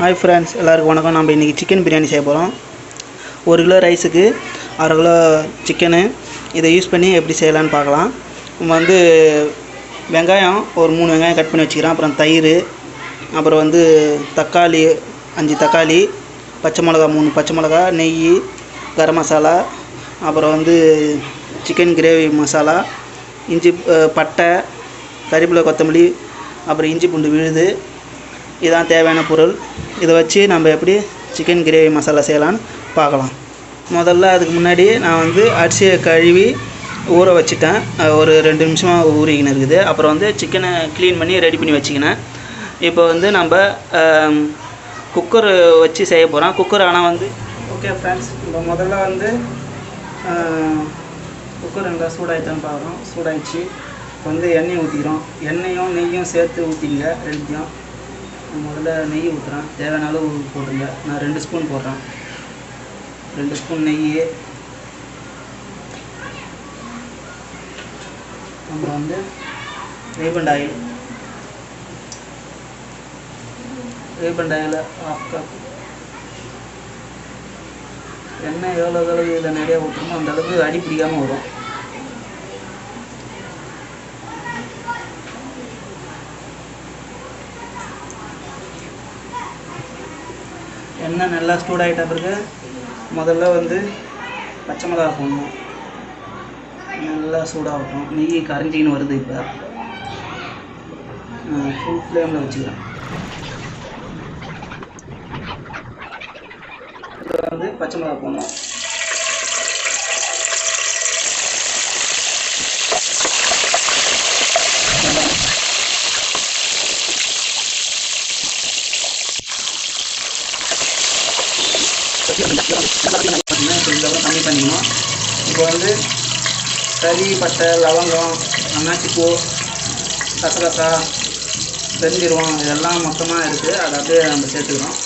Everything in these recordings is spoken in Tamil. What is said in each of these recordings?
Hi friends, எல்லாருக்கும் வணக்கம். நம்ம இன்னைக்கு சிக்கன் பிரியாணி செய்ய போறோம். 1 கிலோ ரைஸ்க்கு 1/2 கிலோ சிக்கன். இதை யூஸ் பண்ணி எப்படி செய்யலாம்னு பார்க்கலாம். நம்ம வந்து வெங்காயம் ஒரு 3 வெங்காயம் கட் பண்ணி வச்சுக்கிறோம். அப்புறம் தயிர், அப்புறம் தக்காளி 5 தக்காளி, பச்சை மிளகா 3 பச்சை மிளகா, நெய், கரம் மசாலா, அப்புறம் சிக்கன் கிரேவி மசாலா, இஞ்சி பட்டை, கறிவேப்பிலை, கொத்தமல்லி, அப்புறம் இஞ்சி பூண்டு விழுது. இதான் தேவையான பொருள். இதை வச்சு நம்ம எப்படி சிக்கன் கிரேவி மசாலா செய்யலான்னு பார்க்கலாம். முதல்ல அதுக்கு முன்னாடி நான் அரிசியை கழுவி ஊற வச்சுட்டேன். ஒரு 2 நிமிஷமாக ஊறிக்கின்னு இருக்குது. அப்புறம் சிக்கனை க்ளீன் பண்ணி ரெடி பண்ணி வச்சுக்கினேன். இப்போ நம்ம குக்கர் வச்சு செய்ய போகிறோம். குக்கர் ஆனால் ஓகே ஃப்ரெண்ட்ஸ், இப்போ முதல்ல குக்கர் நல்லா சூடாகிட்டான்னு பார்க்குறோம். சூடாகிடுச்சு. இப்போ எண்ணெய் ஊற்றிக்கிறோம். எண்ணெயும் நெய்யும் சேர்த்து ஊற்றிங்க ரெண்டுத்தையும். முதல்ல நெய் ஊற்றுறேன். தேவையான அளவு போட்டுங்க. நான் 2 ஸ்பூன் போடுறேன். 2 ஸ்பூன் நெய். அப்புறம் refined oil. Refined oil 1/2 cup. எண்ணெய் எவ்வளோ அளவு இதில் நிறையா ஊற்றுமோ அந்த அளவுக்கு அடி பிடிக்காமல் வரும். எண்ணெய் நல்லா சூடாகிட்ட பிறகு முதல்ல பச்சை மிளகா போடணும். நல்லா சூடாகட்டும். நெய் கரைஞ்சின்னு வருது. இப்போ ஃபுல் ஃப்ளேமில் வச்சுக்கிறேன். இதில் பச்சை மிளகா போடணும். கம்மி பண்ணிக்கணும். இப்போ கறி, பட்டை, லவங்கம், அன்னாச்சிப்பூ, கசகசா, பெருஞ்சீரகம் இதெல்லாம் மொத்தமாக இருக்குது. அதை அப்படியே நம்ம சேர்த்துக்கிறோம்.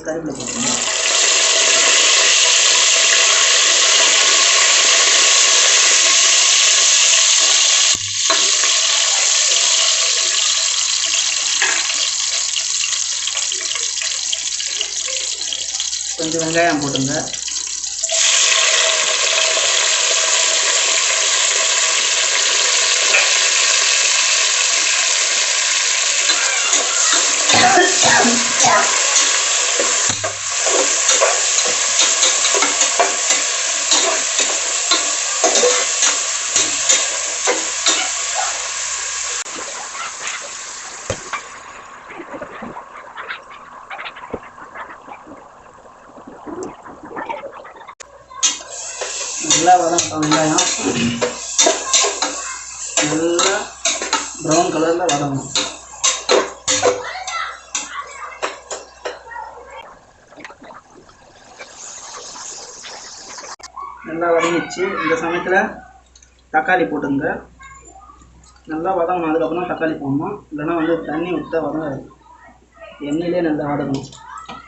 கறிவேப்பிலை போட்டுக்கணும். கொஞ்சம் வெங்காயம் போட்டுங்க. நல்லா வதங்கட்டும். வெங்காயம் நல்லா ப்ரௌன் கலரில் வதங்கணும். நல்லா வதங்கிடுச்சு. இந்த சமயத்தில் தக்காளி போட்டுங்க. நல்லா வதங்கணும். அதுக்கப்புறம் தக்காளி போடணும். இல்லைன்னா தண்ணி விட்டால் வதங்காது. எண்ணெயிலே நல்லா வதங்கணும்.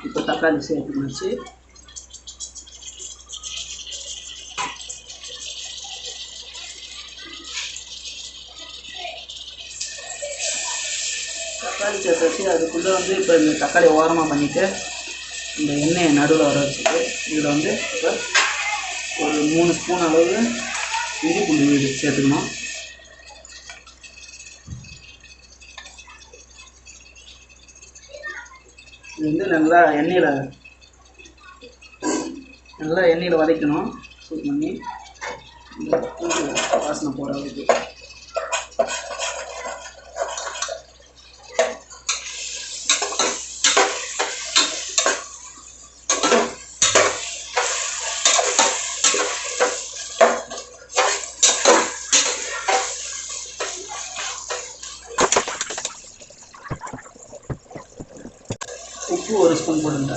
இப்போ தக்காளி சேர்த்துக்கிச்சு. தக்காளி சேர்த்து அதுக்குள்ளே இப்போ இந்த தக்காளி ஓரமாக பண்ணிவிட்டு இந்த எண்ணெயை நடுவில் வர வச்சுட்டு இதில் இப்போ ஒரு 3 ஸ்பூன் அளவு இஞ்சி பூண்டு விழுது சேர்த்துக்கணும். இது நல்லா எண்ணெயில் வதக்கணும். சூட் பண்ணி வாசனை போகிற அளவுக்கு. உப்பு 1 ஸ்பூன் போடுங்க.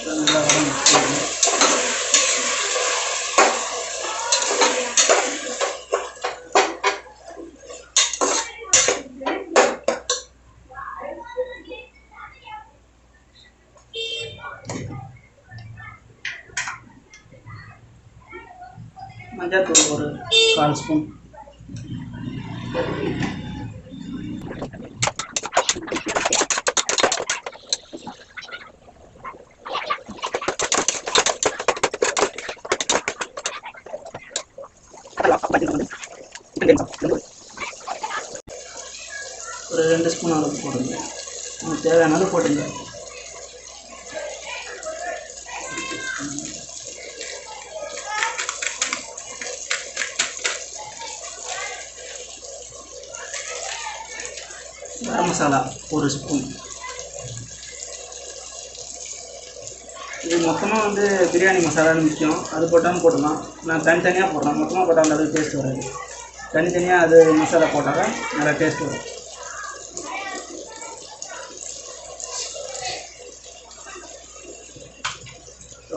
நல்லா வதங்க. மஞ்சள் தூள் ஒரு 1/4 ஸ்பூன். ஒரு 2 ஸ்பூன் அளவு போடுங்க. உங்களுக்கு தேவையான அளவு போட்டுங்க. கரம் மசாலா 1 ஸ்பூன். இது மொத்தமாக வந்து பிரியாணி மசாலான்னு முக்கியம், அது போட்டாலும் போடலாம். நான் தனித்தனியாக போடுறேன், மொத்தமாக போட்டால் அந்த அளவுக்கு டேஸ்ட் வராது. தனித்தனியாக அது மசாலா போட்டால் தான் நல்லா டேஸ்ட் வரும்.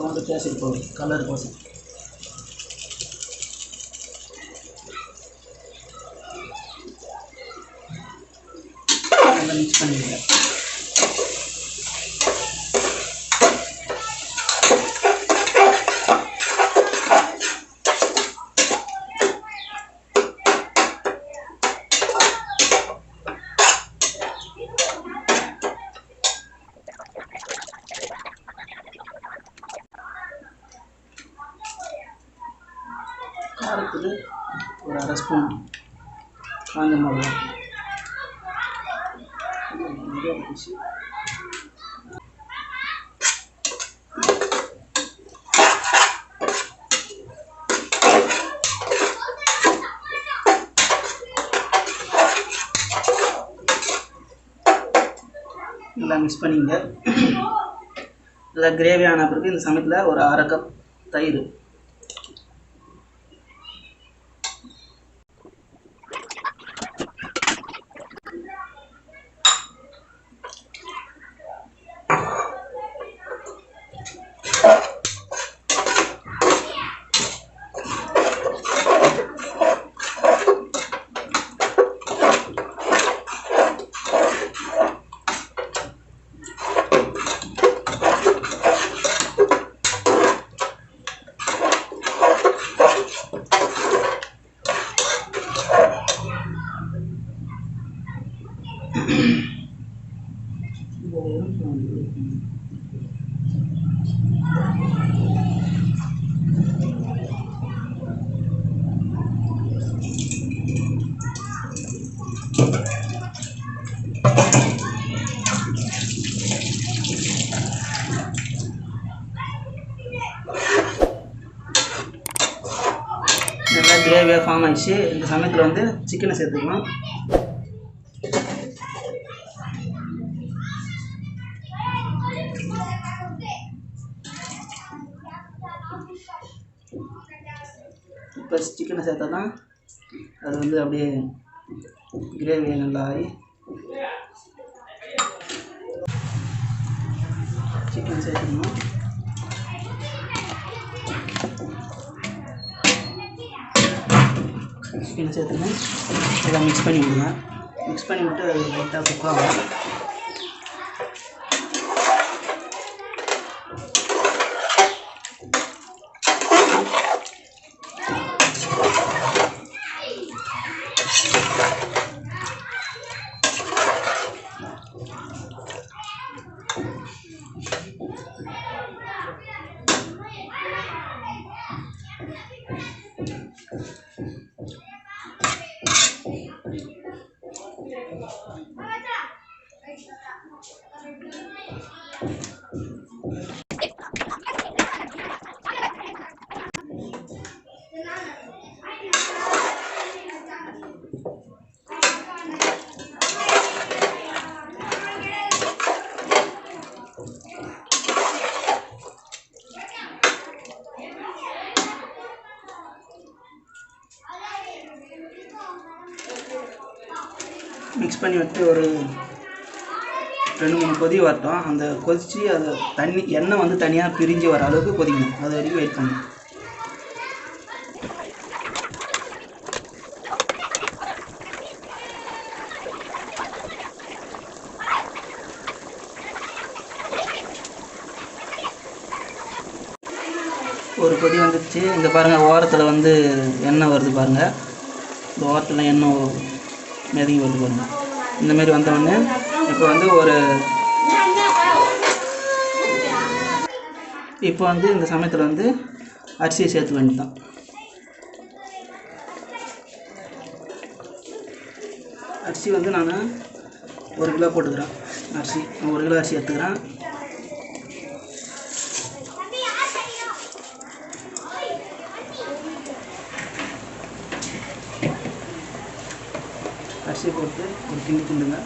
வந்து கேசரி பவுடர் கலர் கோசம். நல்லா மிக்ஸ் பண்ணிடுங்க. காரத்துக்கு ஒரு 1/2 ஸ்பூன் காஞ்ச மிளகா. நல்லா மிக்ஸ் பண்ணிங்க. நல்லா கிரேவி ஆன பிறகு இந்த சமயத்தில் ஒரு 1/2 கப் தயிர். நல்லா கிரேவியாக ஃபார்ம் ஆகிடுச்சு. இந்த சமயத்தில் வந்து சிக்கனை சேர்த்துக்கலாம். இப்போ சிக்கனை சேர்த்தா தான் அது வந்து அப்படியே கிரேவி நல்லா ஆகி சிக்கன் சேர்த்துக்கணும். சிக்கனை சேர்த்துக்கணும். எல்லாம் மிக்ஸ் பண்ணி விடுங்க. மிக்ஸ் பண்ணி விட்டு அது லைட்டாக குக் ஆகும். மிக்ஸ் பண்ணி விட்டு ஒரு 2-3 கொதி வரட்டும். அந்த கொதித்து அது தண்ணி எண்ணெய் வந்து தனியாக பிரிஞ்சு வர அளவுக்கு கொதிக்கணும். அது வரைக்கும் வெயிட் பண்ணணும். ஒரு கொதி வந்துடுச்சு. இங்கே பாருங்கள், ஓரத்தில் வந்து எண்ணெய் வருது பாருங்கள். இந்த ஓரத்தில் எண்ணெய் மிதங்கி வருது பாருங்கள். இந்தமாரி வந்தோடனே இப்போ வந்து இந்த சமயத்தில் வந்து அரிசியை சேர்த்து வேண்டியதான். அரிசி வந்து நான் 1 கிலோ போட்டுக்கிறேன். அரிசி 1 கிலோ அரிசி எடுத்துக்கிறேன். அரிசி போட்டு ஒரு கிண்டி கிண்டுங்க.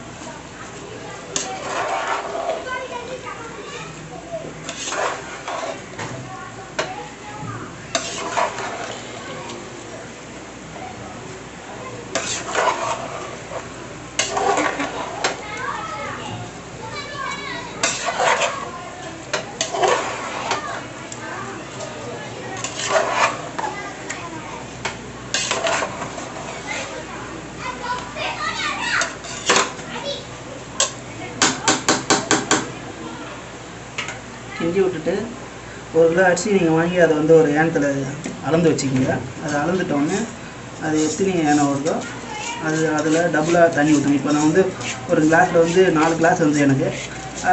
கிண்டி விட்டுட்டு 1 கிலோ அரிசி நீங்கள் வாங்கி அதை வந்து ஒரு ஏனத்தில் அளந்து வச்சுக்கிங்க. அதை அளந்துட்டோடனே அது எத்தனை ஏனம் வருதோ அதில் டபுளாக தண்ணி ஊற்றணும். இப்போ நான் வந்து ஒரு கிளாஸில் வந்து 4 கிளாஸ் வந்து எனக்கு,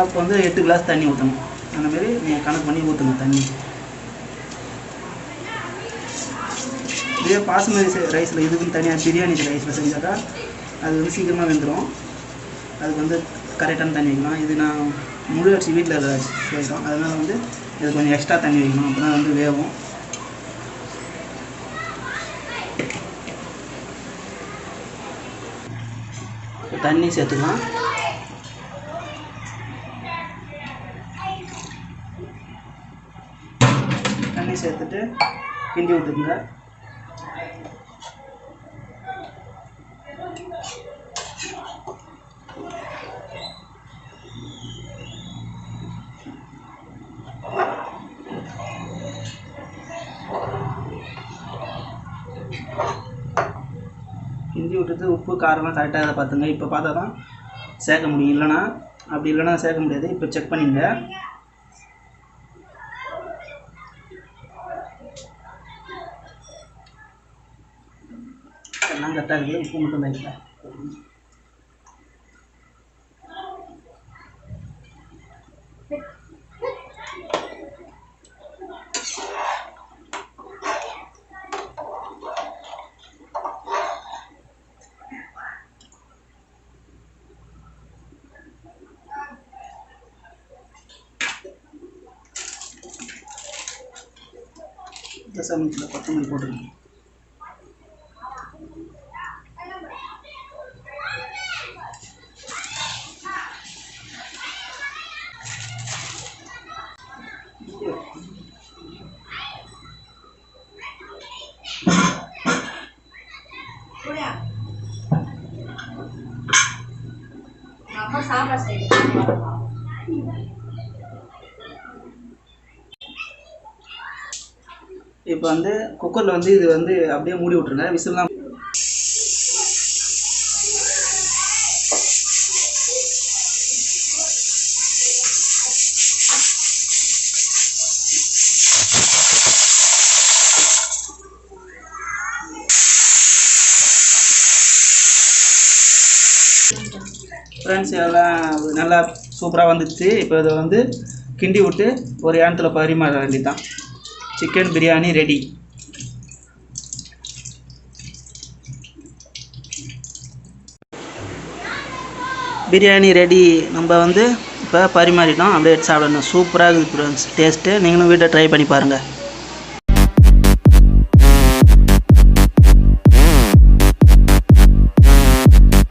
அப்போ வந்து 8 கிளாஸ் தண்ணி ஊற்றணும். அந்தமாரி நீங்கள் கணக்கு பண்ணி ஊற்றுங்க தண்ணி. இதே பாசுமதி ரைஸில் இதுக்குன்னு தனியாக பிரியாணி ரைஸில் செஞ்சாக்கா அது வந்து சீக்கிரமாக வெந்துடும். அதுக்கு வந்து கரெக்டான தண்ணி வைக்கணும். இது நான் முழு அரிசி வீட்டில் இருக்கிற அரிசி வைக்கிறோம், அதனால் வந்து இது கொஞ்சம் எக்ஸ்ட்ரா தண்ணி வைக்கணும். அப்போ தான் வந்து வேகும். தண்ணி சேர்த்துக்கலாம். தண்ணி சேர்த்துட்டு கிண்டி விட்டுக்குங்க. கிண்டி விட்டுட்டு உப்பு காரம்லாம் கரெக்டாக அதை பார்த்துங்க. இப்போ பார்த்தா தான் சேர்க்க முடியும், இல்லைனா சேர்க்க முடியாது. இப்போ செக் பண்ணிங்க. எல்லாம் கரெக்டாக இருக்குது. உப்பு மட்டும் லைட்டாக இந்த சமயத்தில் கொத்தமல்லி போட்டுருங்க. இப்போ வந்து குக்கரில் வந்து இது வந்து அப்படியே மூடி விட்ருங்க. விசில்லாம் ஃப்ரெண்ட்ஸ் எல்லாம் நல்லா சூப்பராக வந்துடுச்சு. இப்போ இதை வந்து கிண்டி விட்டு ஒரு ஏனத்தில் பரிமாற வேண்டியதுதான். Chicken biryani ready. Biryani ready. நம்ம வந்து இப்போ பரிமாறிட்டோம். அப்படியே சாப்பிடணும். சூப்பராக இருக்குது ஃப்ரெண்ட்ஸ் டேஸ்ட்டு. நீங்களும் வீட்டை ட்ரை பண்ணி பாருங்கள்.